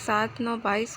7/9/22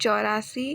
84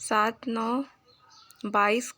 7/9/22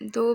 12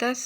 10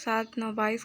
7/9/22